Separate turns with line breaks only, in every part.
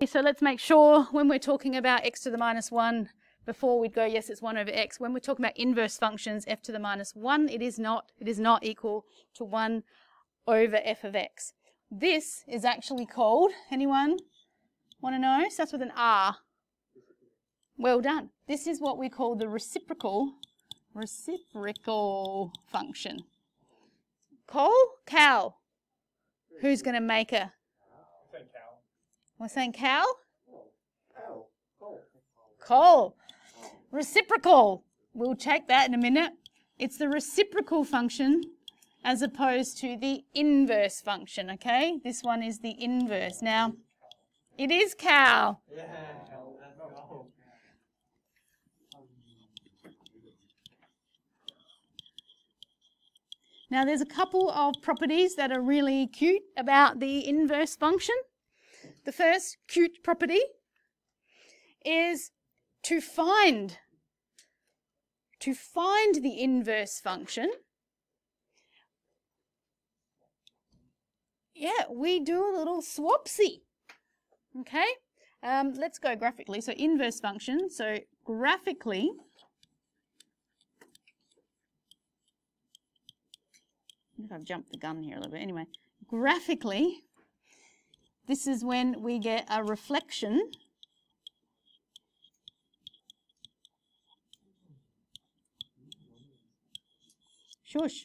So let's make sure when we're talking about x to the minus 1, before we'd go, yes, it's 1 over x. When we're talking about inverse functions, f to the minus 1, it is not equal to 1 over f of x. This is actually called, anyone want to know? Starts with an R. Well done. This is what we call the reciprocal function. Cow. Who's going to make a? We're saying cow? Coal. Reciprocal. We'll check that in a minute. It's the reciprocal function as opposed to the inverse function, okay? This one is the inverse. Now, it is cow. Now, there's a couple of properties that are really cute about the inverse function. The first cute property is to find the inverse function. Yeah, we do a little swapsy. Okay, let's go graphically. So inverse function. So graphically, I think I've jumped the gun here a little bit. Anyway, graphically, this is when we get a reflection shush.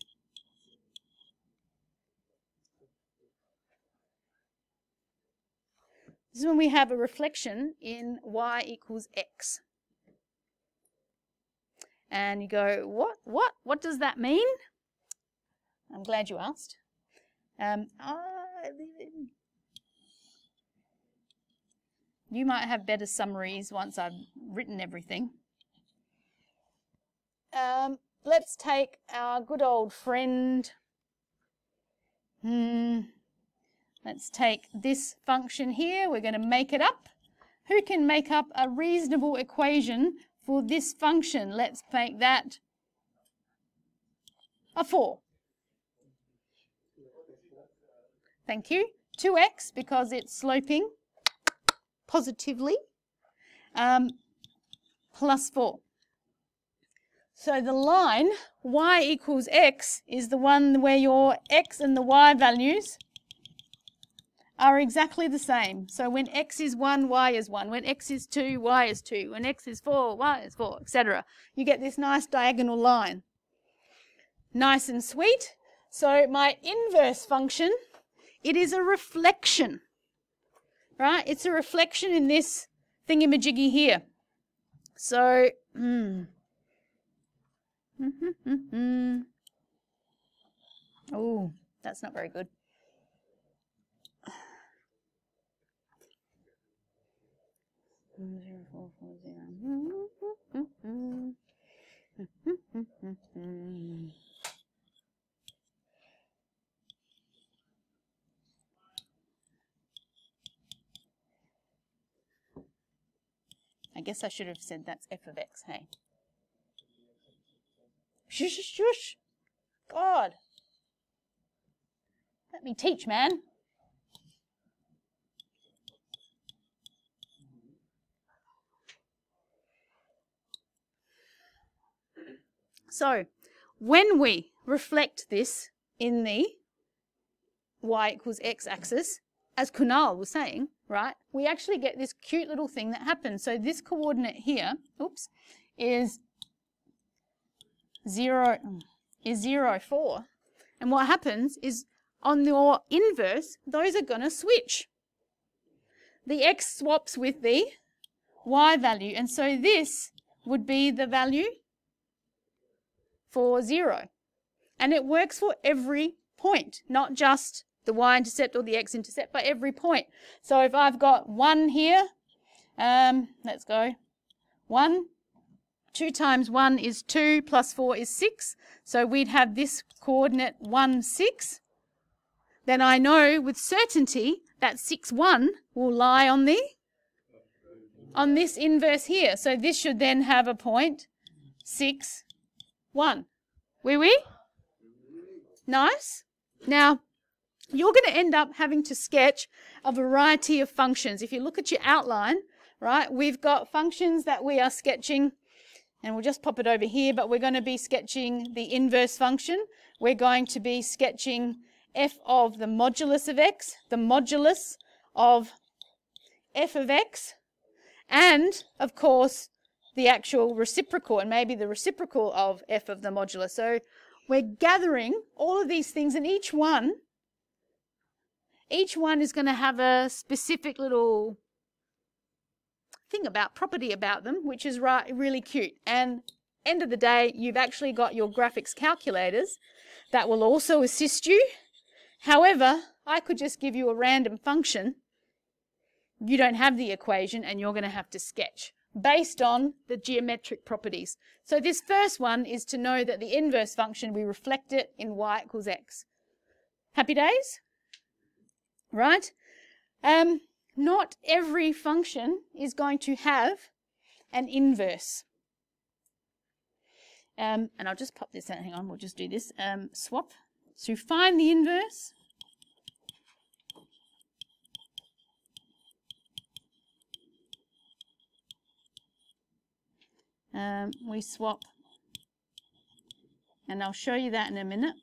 This is when we have a reflection in y equals x. And you go, what does that mean? I'm glad you asked. You might have better summaries once I've written everything. Let's take our good old friend. Let's take this function here. We're going to make it up. Who can make up a reasonable equation for this function? Let's make that a 4. Thank you. 2x because it's sloping positively, plus 4. So the line y equals x is the one where your x and the y values are exactly the same. So when x is 1, y is 1. When x is 2, y is 2. When x is 4, y is 4, etc. You get this nice diagonal line. Nice and sweet. So my inverse function, it is a reflection. Right? It's a reflection in this thingamajiggy here. So, oh, that's not very good. I guess I should have said that's f of x, hey? Shush, shush, shush. God. Let me teach, man. So, when we reflect this in the y equals x axis, as Kunal was saying, right, we actually get this cute little thing that happens. So this coordinate here, oops, is 0, 4. And what happens is on your inverse, those are going to switch. The x swaps with the y value. And so this would be the value for 0. And it works for every point, not just the y-intercept or the x-intercept, but every point. So if I've got 1 here, let's go. 1, 2 times 1 is 2, plus 4 is 6. So we'd have this coordinate 1, 6. Then I know with certainty that 6, 1 will lie on this inverse here. So this should then have a point 6, 1. Oui, oui? Nice. Now, you're going to end up having to sketch a variety of functions. If you look at your outline, right, we've got functions that we are sketching, and we'll just pop it over here, but we're going to be sketching the inverse function. We're going to be sketching f of the modulus of x, the modulus of f of x, and, of course, the actual reciprocal, and maybe the reciprocal of f of the modulus. So we're gathering all of these things, and each one is going to have a specific little thing about, property about them, which is really cute. And end of the day, you've actually got your graphics calculators that will also assist you. However, I could just give you a random function. You don't have the equation, and you're going to have to sketch based on the geometric properties. So this first one is to know that the inverse function, we reflect it in y equals x. Happy days? Right? Not every function is going to have an inverse. And I'll just pop this out. Hang on, we'll just do this. Swap. So find the inverse. We swap, and I'll show you that in a minute.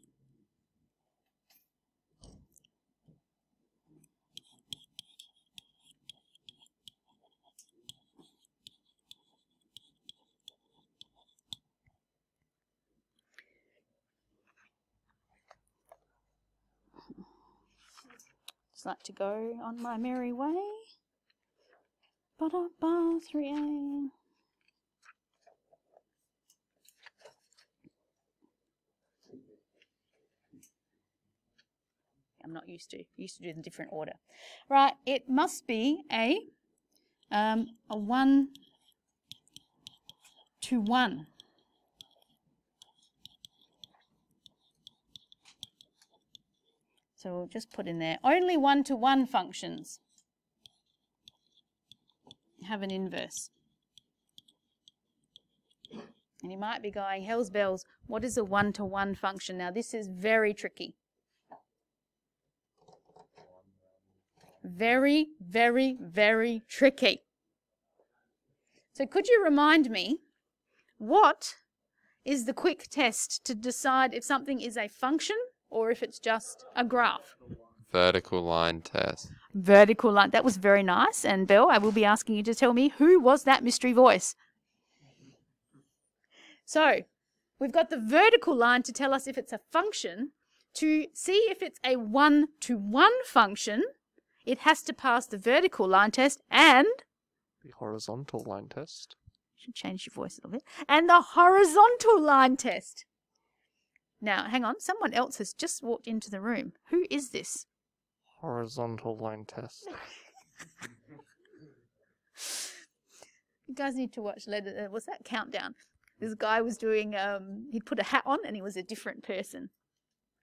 Just like to go on my merry way. Ba-da-ba, 3A. I'm not used to do it in different order. Right, it must be a 1-to-1. So we'll just put in there, only 1-to-1 functions have an inverse. And you might be going, hell's bells, what is a 1-to-1 function? Now this is very tricky. Very, very, very tricky. So could you remind me, what is the quick test to decide if something is a function or if it's just a graph?
Vertical line test.
Vertical line. That was very nice. And Bill, I will be asking you to tell me who was that mystery voice. So we've got the vertical line to tell us if it's a function. To see if it's a 1-to-1 function, it has to pass the vertical line test and
The horizontal line test.
should change your voice a little bit. And the horizontal line test. Now, hang on. Someone else has just walked into the room. Who is this?
Horizontal line test.
You guys need to watch later. What's that? Countdown. This guy was doing, he'd put a hat on and he was a different person.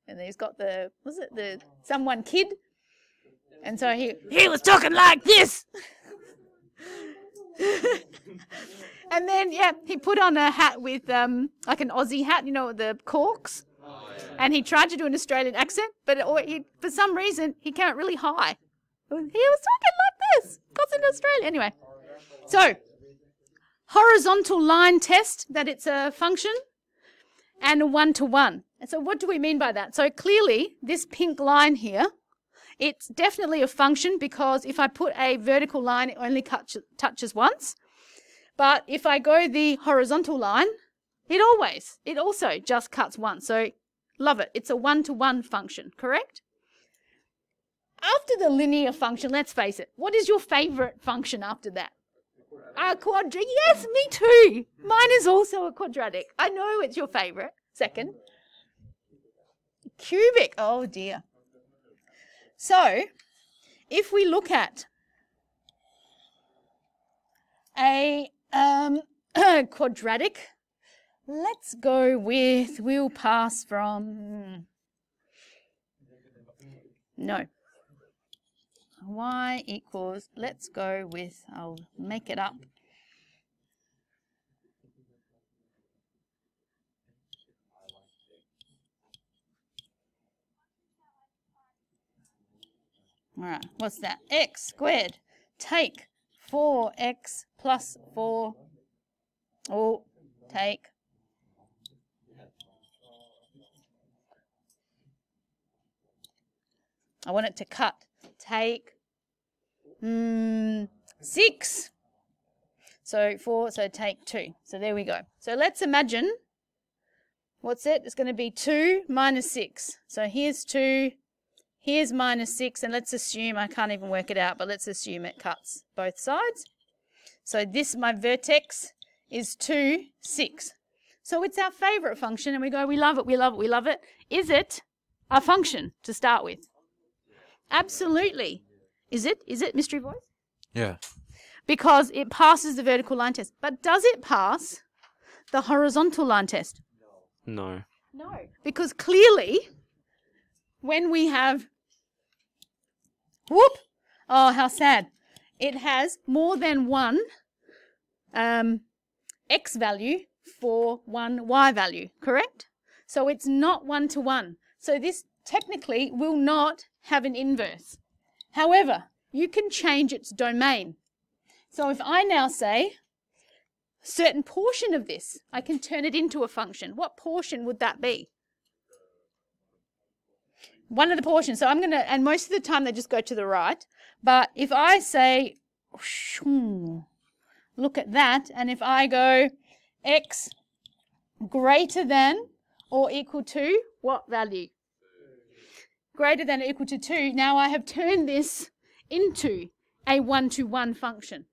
And he's got the, was it the someone kid? And so he was talking like this. And then, yeah, he put on a hat with like an Aussie hat, you know, the corks. And he tried to do an Australian accent, but for some reason, he came really high. He was talking like this, because in Australia. Anyway, so horizontal line test, that it's a function, and a 1-to-1. And so what do we mean by that? So clearly, this pink line here, it's definitely a function because if I put a vertical line, it only touches once. But if I go the horizontal line, it also just cuts once. So love it. It's a 1-to-1 function, correct? After the linear function, let's face it, what is your favorite function after that? A quadratic. Yes, me too. Mine is also a quadratic. I know it's your favorite. Second. Cubic. Oh dear. So, if we look at a quadratic, let's go with, we'll pass from, no. Y equals, let's go with, I'll make it up. All right, what's that? X squared. Take 4x plus 4. Oh, take. I want it to cut. Take 6. So 4, so take 2. So there we go. So let's imagine, what's it? It's going to be 2 minus 6. So here's 2, here's minus 6, and let's assume, I can't even work it out, but let's assume it cuts both sides. So this, my vertex, is 2, 6. So it's our favourite function, and we go, we love it, we love it, we love it. Is it a function to start with? Absolutely. Is it? Is it, mystery voice?
Yeah.
Because it passes the vertical line test. But does it pass the horizontal line test?
No.
No. Because clearly, when we have, whoop, oh, how sad. It has more than one x value for one y value, correct? So it's not 1 to 1. So this technically will not have an inverse. However, you can change its domain. So if I now say a certain portion of this, I can turn it into a function. What portion would that be? One of the portions. So I'm going to, and most of the time they just go to the right. But if I say, look at that, and if I go x greater than or equal to what value? Greater than or equal to 2. Now I have turned this into a 1-to-1 function.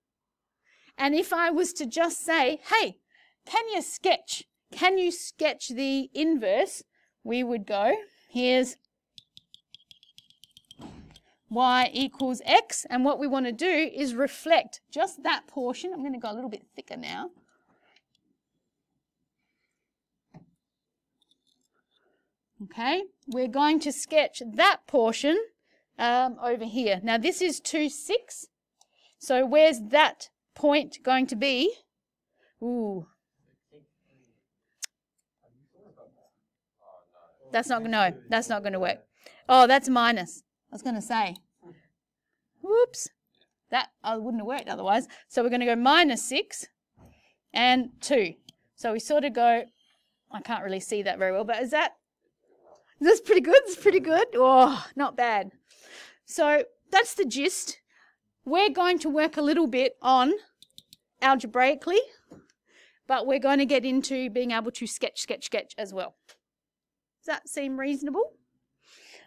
And if I was to just say, hey, can you sketch the inverse? We would go, here's y equals x, and what we want to do is reflect just that portion. I'm going to go a little bit thicker now. Okay, we're going to sketch that portion over here. Now this is 2, 6. So where's that point going to be? Ooh. That's not going to work. Oh, that's minus. I was going to say. Whoops. That wouldn't have worked otherwise. So we're going to go minus 6 and 2. So we sort of go, I can't really see that very well, but is that's pretty good? It's pretty good. Oh, not bad. So that's the gist. We're going to work a little bit on algebraically, but we're going to get into being able to sketch as well. Does that seem reasonable?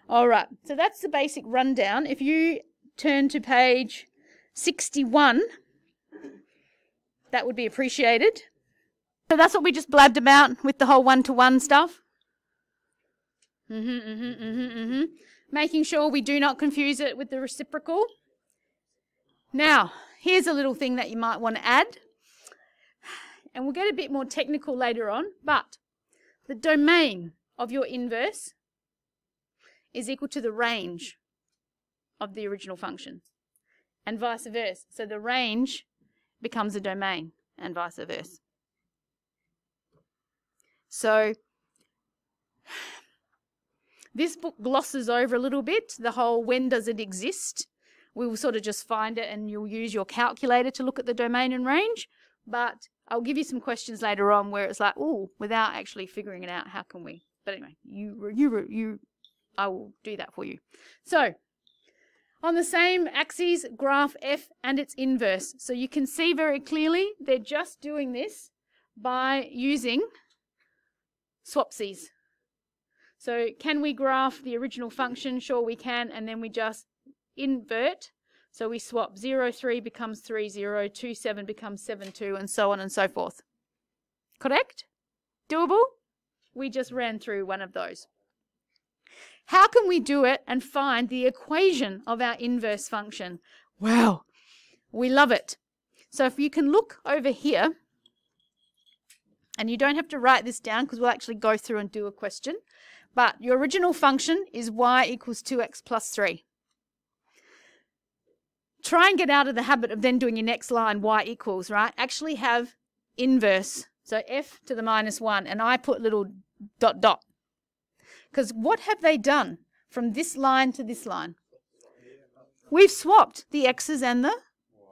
All right, so that's the basic rundown. If you turn to page 61, that would be appreciated. So that's what we just blabbed about with the whole 1-to-1 stuff. Making sure we do not confuse it with the reciprocal. Now, here's a little thing that you might want to add. And we'll get a bit more technical later on, but the domain of your inverse is equal to the range of the original function, and vice versa. So the range becomes a domain, and vice versa. So this book glosses over a little bit the whole when does it exist. We will sort of just find it, and you'll use your calculator to look at the domain and range. But I'll give you some questions later on where it's like, ooh, without actually figuring it out, how can we? But anyway, I will do that for you. So on the same axes, graph f and its inverse. So you can see very clearly they're just doing this by using swapsies. So can we graph the original function? Sure we can, and then we just invert. So we swap 0, 3 becomes 3, 0, 2, 7 becomes 7, 2, and so on and so forth. Correct? Doable? We just ran through one of those. How can we do it and find the equation of our inverse function? Well, we love it. So if you can look over here, and you don't have to write this down because we'll actually go through and do a question, but your original function is y equals 2x plus 3. Try and get out of the habit of then doing your next line, y equals, right? Actually have inverse. So f to the minus 1, and I put little dot dot. Because what have they done from this line to this line? we've swapped the x's and the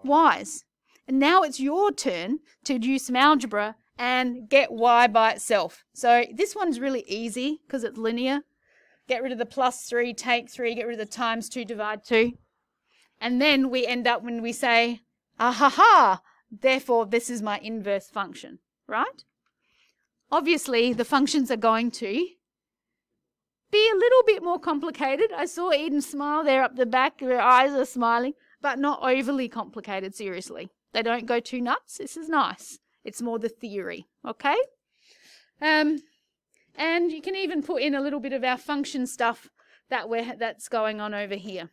y's. And now it's your turn to do some algebra and get y by itself. So this one's really easy because it's linear. Get rid of the plus 3, take 3, get rid of the times 2, divide 2. And then we end up when we say, ah-ha-ha, therefore this is my inverse function, right? Obviously, the functions are going to be a little bit more complicated. I saw Eden smile there up the back. Her eyes are smiling, but not overly complicated, seriously. They don't go too nuts. This is nice. It's more the theory, okay? And you can even put in a little bit of our function stuff that's going on over here,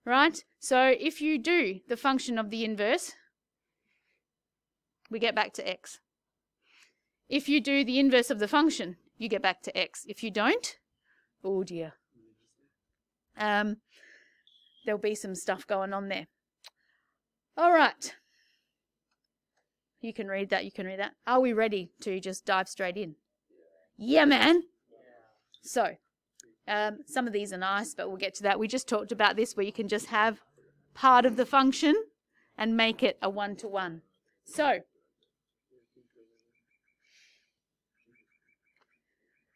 right? So if you do the function of the inverse, we get back to x. If you do the inverse of the function, you get back to x. If you don't, oh dear. There'll be some stuff going on there. All right. You can read that, you can read that. Are we ready to just dive straight in? Yeah, man. So, some of these are nice, but we'll get to that. We just talked about this where you can just have part of the function and make it a one-to-one. So,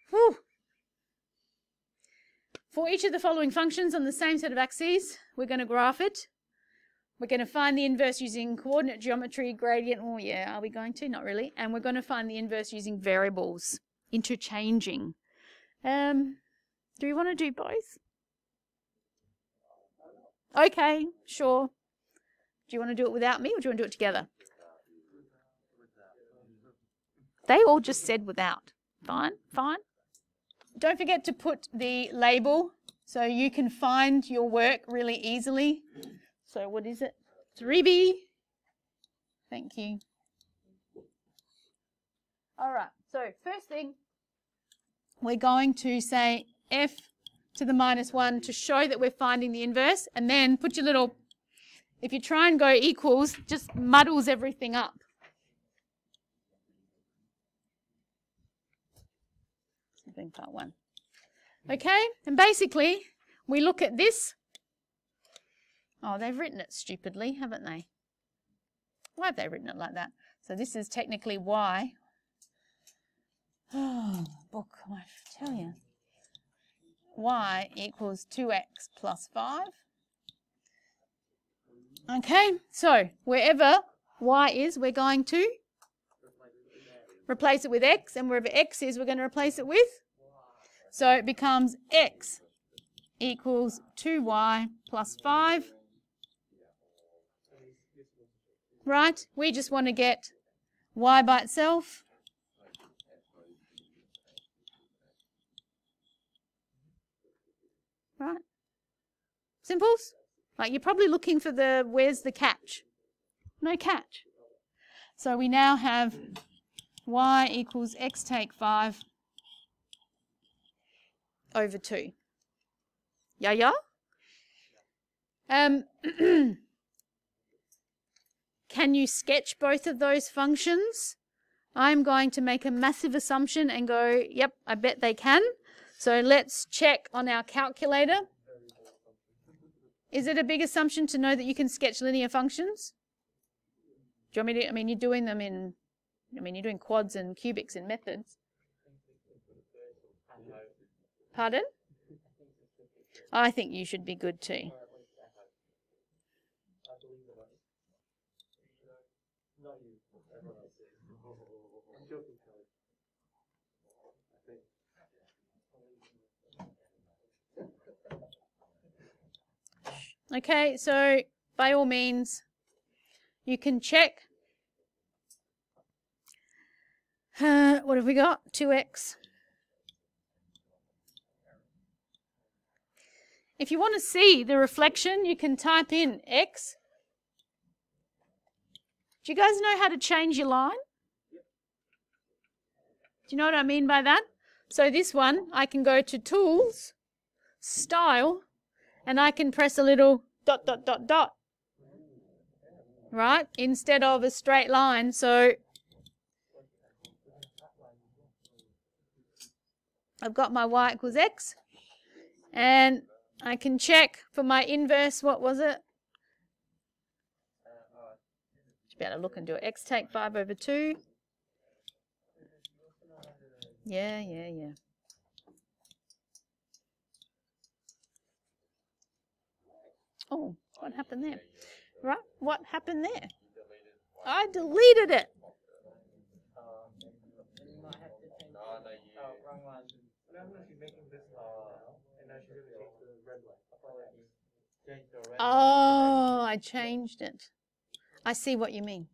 whew. For each of the following functions on the same set of axes, we're going to graph it. We're going to find the inverse using coordinate geometry, gradient. Oh yeah, are we going to? Not really. And we're going to find the inverse using variables, interchanging. Do we want to do both? Okay, sure. Do you want to do it without me or do you want to do it together? They all just said without. Fine, fine. Don't forget to put the label so you can find your work really easily. So what is it? 3B. Thank you. All right, so first thing, we're going to say f to the minus 1 to show that we're finding the inverse, and then put your little, if you try and go equals, just muddles everything up. Something part 1. Okay, and basically, we look at this. Oh, they've written it stupidly, haven't they? Why have they written it like that? So this is technically y. Oh, book, I tell you. Y equals 2x plus 5. Okay, so wherever y is, we're going to replace it with x, and wherever x is, we're going to replace it with. So it becomes x equals 2y plus 5. Right? We just want to get y by itself. Right? Simples? Like you're probably looking for the, where's the catch? No catch. So we now have y equals x take 5 over 2. Yeah? Can you sketch both of those functions? I'm going to make a massive assumption and go, yep, I bet they can. So let's check on our calculator. Is it a big assumption to know that you can sketch linear functions? Do you want me to, I mean, you're doing them in, you're doing quads and cubics in methods. Pardon? I think you should be good too. Okay, so by all means, you can check. What have we got? 2x. If you want to see the reflection, you can type in x. Do you guys know how to change your line? Do you know what I mean by that? So this one, I can go to Tools, Style, and I can press a little ... right, instead of a straight line. So I've got my y equals x, and I can check for my inverse. What was it? Should be able to look and do it. X take 5 over 2. Yeah. Oh, what happened there? Right, what happened there? I deleted it. Oh, I changed it. I see what you mean.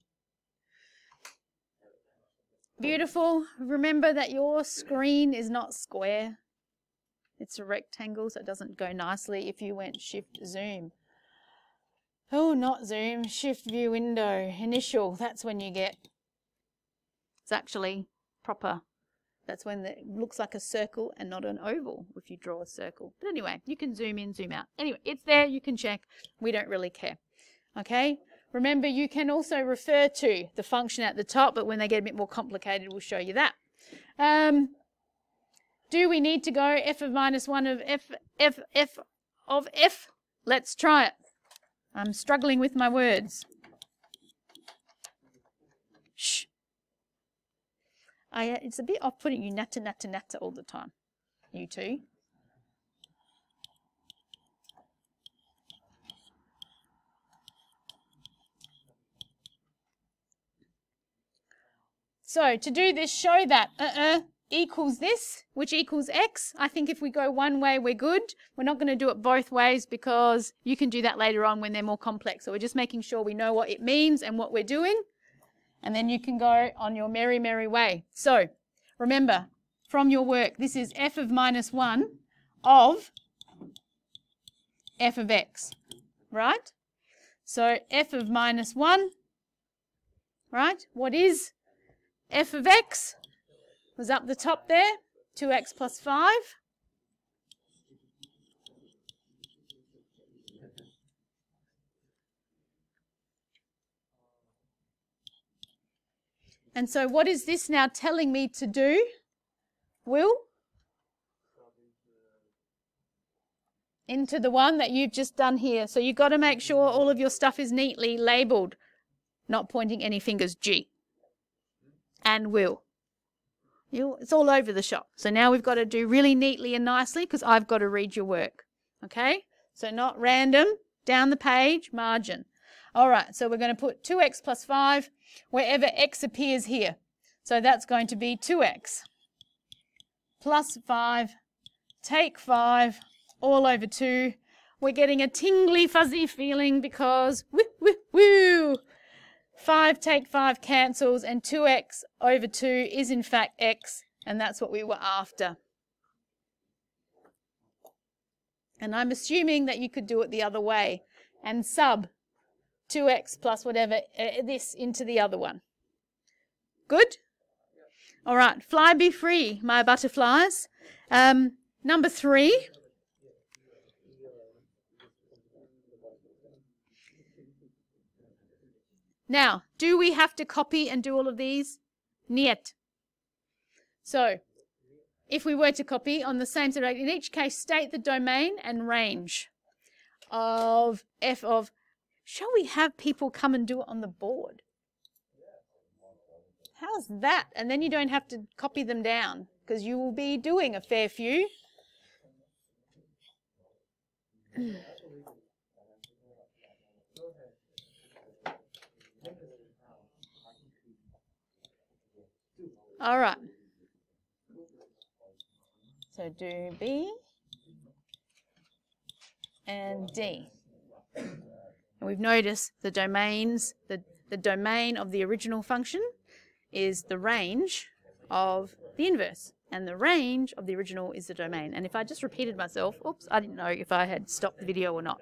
Beautiful. Remember that your screen is not square. It's a rectangle, so it doesn't go nicely if you went Shift Zoom. Oh, not Zoom, Shift View Window, Initial. That's when you get, it's actually proper. That's when it looks like a circle and not an oval if you draw a circle. But anyway, you can zoom in, zoom out. Anyway, it's there, you can check. We don't really care. Okay? Remember, you can also refer to the function at the top, but when they get a bit more complicated, we'll show you that. Do we need to go f of minus 1 of f of f? Let's try it. I'm struggling with my words. Shh. It's a bit off-putting, you natter all the time, you two. So to do this, show that equals this, which equals x. I think if we go one way, we're good. We're not going to do it both ways because you can do that later on when they're more complex. So we're just making sure we know what it means and what we're doing. And then you can go on your merry, merry way. So remember, from your work, this is f of minus 1 of f of x, right? So f of minus 1, right? What is f of x? Was up the top there, 2x plus 5. And so what is this now telling me to do, Will? Into the one that you've just done here. So you've got to make sure all of your stuff is neatly labelled, not pointing any fingers, G. And Will. It's all over the shop. So now we've got to do really neatly and nicely because I've got to read your work. Okay? So not random, down the page, margin. All right, so we're going to put 2x plus 5 wherever x appears here. So that's going to be 2x plus 5, take 5, all over 2. We're getting a tingly, fuzzy feeling because, woo, 5 take 5 cancels, and 2x over 2 is in fact x, and that's what we were after. And I'm assuming that you could do it the other way and sub 2x plus whatever this into the other one. Good? All right, fly be free, my butterflies. Number 3. Now, do we have to copy and do all of these? Niet. So, if we were to copy on the same side, in each case, state the domain and range of f of. Shall we have people come and do it on the board? How's that? And then you don't have to copy them down because you will be doing a fair few. All right. So do B and D. And we've noticed the domains, the domain of the original function is the range of the inverse, and the range of the original is the domain. And if I just repeated myself, oops, I didn't know if I had stopped the video or not.